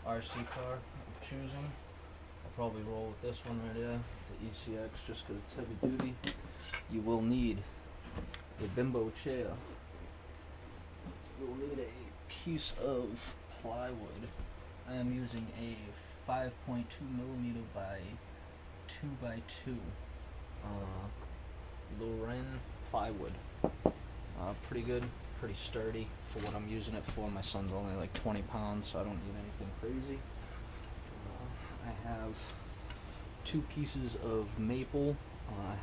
RC car I'm choosing. I'll probably roll with this one right there, the ECX, just because it's heavy duty. You will need a Bumbo chair. You'll need a piece of plywood. I am using a 5.2 millimeter by 2 by 2 Loren plywood. Pretty good, pretty sturdy for what I'm using it for. My son's only like 20 pounds, so I don't need anything crazy. I have 2 pieces of maple,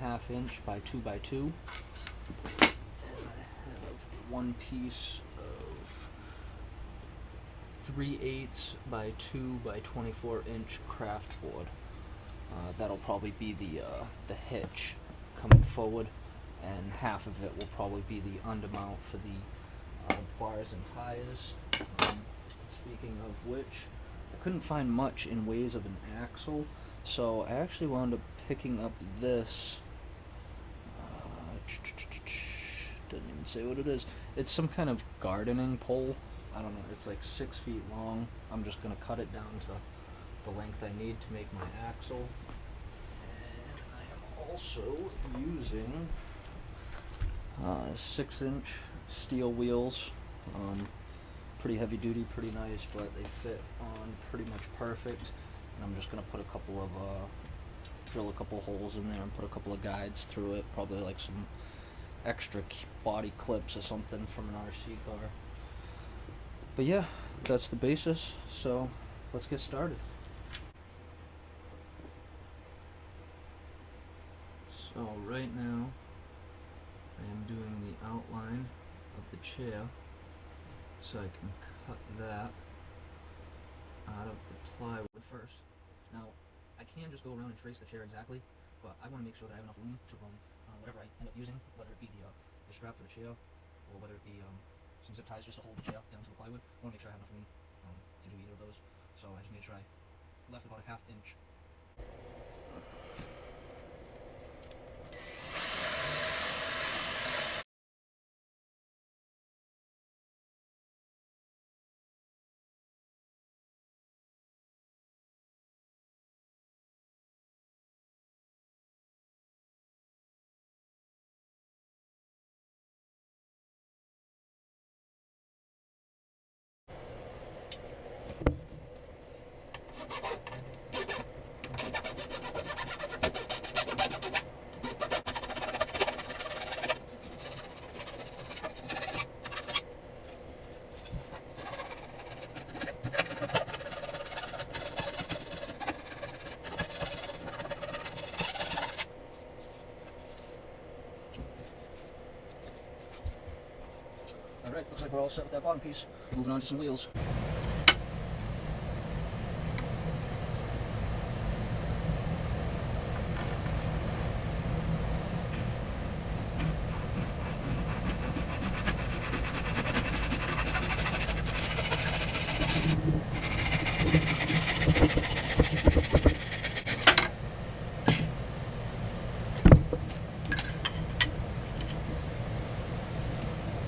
1/2 inch by 2 by 2. And I have 1 piece of 3/8 by 2 by 24 inch Craftwood. That'll probably be the hitch coming forward, and half of it will probably be the undermount for the bars and tires. Speaking of which, I couldn't find much in ways of an axle, so I actually wound up picking up this. Doesn't even say what it is. It's some kind of gardening pole. I don't know. It's like 6 feet long. I'm just gonna cut it down to the length I need to make my axle. And I am also using 6-inch steel wheels. Pretty heavy duty, pretty nice, but they fit on pretty much perfect. And I'm just gonna put drill a couple holes in there and put a couple of guides through it. Probably like some extra body clips or something from an RC car. But yeah, that's the basis. So let's get started. So right now, I am doing the outline of the chair, so I can cut that out of the plywood first. Now, I can just go around and trace the chair exactly, but I want to make sure that I have enough room to run whatever I end up using, whether it be the strap for the chair, or whether it be some zip ties just to hold the chair down to the plywood. I want to make sure I have enough room to do either of those, so I just made sure I left about a 1/2 inch. Alright, looks like we're all set with that bottom piece. Moving on to some wheels.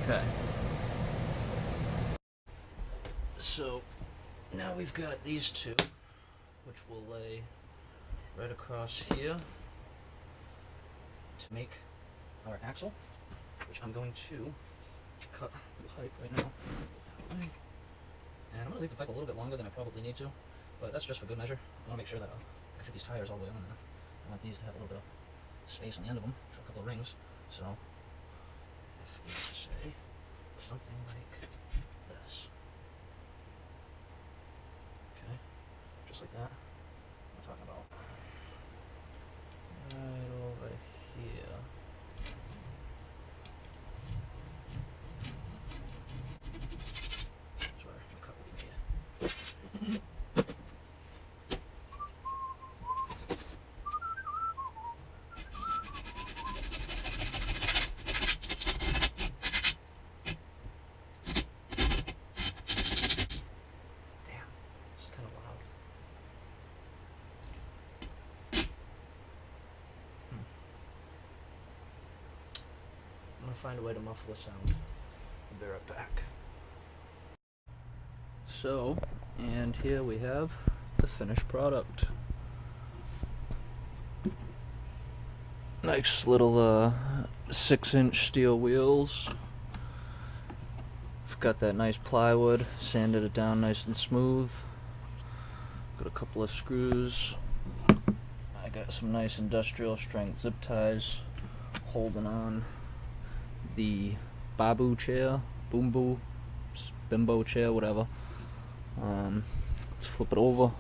Okay. So now we've got these two, which we'll lay right across here to make our axle, which I'm going to cut the pipe right now. And I'm going to leave the pipe a little bit longer than I probably need to, but that's just for good measure. I want to make sure that I can fit these tires all the way on there. I want these to have a little bit of space on the end of them for a couple of rings, so if we say something like this. Okay, just like that. I'm talking about right over here. That's where the cut will be made. Find a way to muffle the sound. I'll be right back. So, And here we have the finished product. Nice little 6-inch steel wheels. I've got that nice plywood, sanded it down nice and smooth. Got a couple of screws. I got some nice industrial strength zip ties holding on the Bumbo chair, Bumbo chair, whatever. Let's flip it over.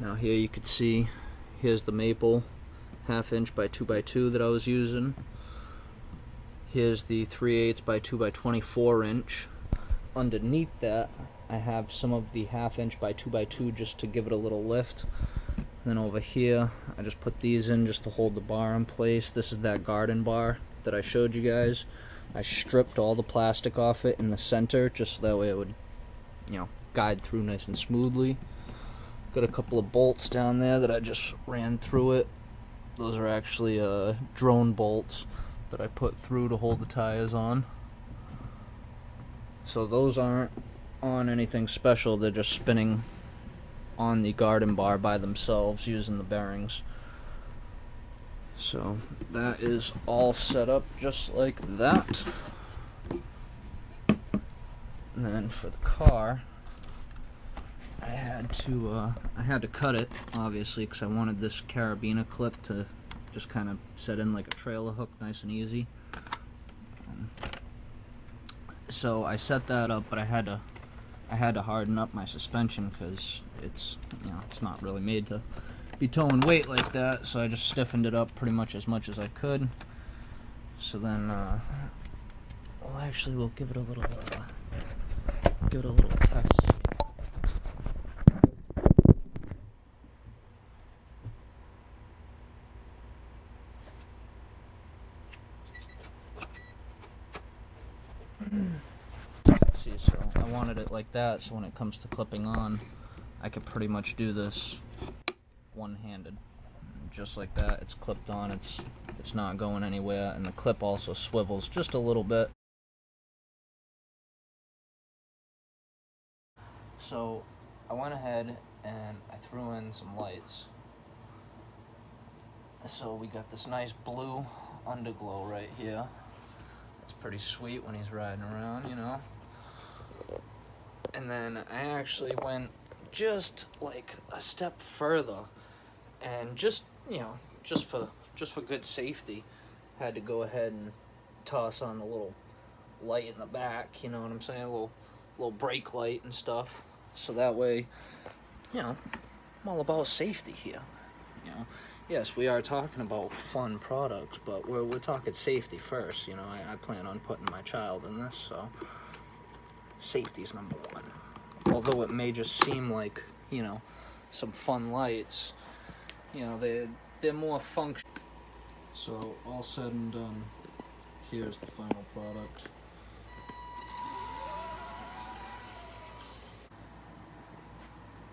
Now here you can see, here's the maple 1/2 inch by 2 by 2 that I was using. Here's the 3/8 by 2 by 24 inch. Underneath that, I have some of the 1/2 inch by 2 by 2 just to give it a little lift. And then over here, I just put these in just to hold the bar in place. This is that garden bar that I showed you guys. I stripped all the plastic off it in the center, just so that way it would, guide through nice and smoothly. Got a couple of bolts down there that I just ran through it. Those are actually drone bolts that I put through to hold the tires on. So those aren't on anything special, they're just spinning on the garden bar by themselves using the bearings. So that is all set up just like that. And then for the car, I had to cut it, obviously, because I wanted this carabiner clip to just kind of set in like a trailer hook, nice and easy. So I set that up, but I had to harden up my suspension because it's not really made to be towing weight like that. So I just stiffened it up pretty much as I could. So then, we'll give it a little test. See, so I wanted it like that, so when it comes to clipping on, I could pretty much do this one-handed. Just like that, it's clipped on, it's not going anywhere, and the clip also swivels just a little bit. So I went ahead and I threw in some lights. So we got this nice blue underglow right here. It's pretty sweet when he's riding around, And then I actually went just like a step further, and just for good safety, had to go ahead and toss on the little light in the back. You know what I'm saying? A little brake light and stuff. So that way, I'm all about safety here. Yes, we are talking about fun products, but we're talking safety first. I plan on putting my child in this, so safety's number one. Although it may just seem like, some fun lights, they're more function. So all said and done, here's the final product.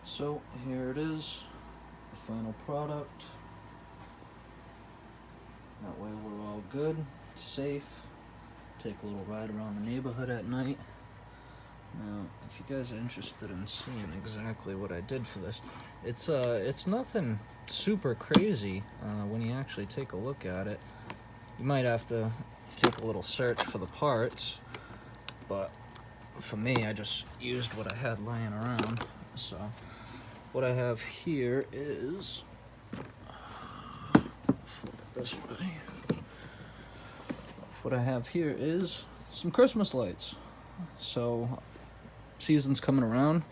So here it is, the final product. That way we're all good, safe, take a little ride around the neighborhood at night. Now, if you guys are interested in seeing exactly what I did for this, it's nothing super crazy when you actually take a look at it. You might have to take a little search for the parts, but for me, I just used what I had laying around. So what I have here is, flip it this way. What I have here is some Christmas lights. So season's coming around.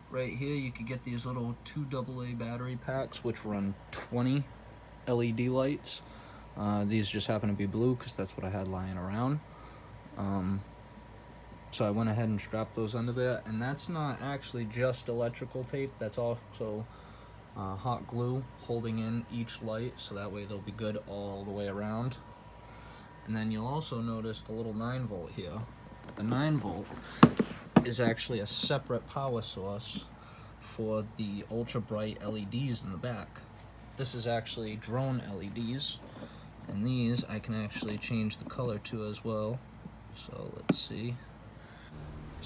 Right here you could get these little 2 AA battery packs which run 20 LED lights. These just happen to be blue because that's what I had lying around. So I went ahead and strapped those under there, and that's not actually just electrical tape, that's also hot glue holding in each light, so that way they'll be good all the way around. And then you'll also notice the little 9-volt here. The 9-volt is actually a separate power source for the ultra bright LEDs in the back. This is actually drone LEDs, and these I can actually change the color to as well. So let's see.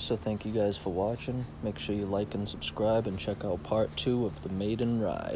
So thank you guys for watching. Make sure you like and subscribe and check out part 2 of the maiden ride.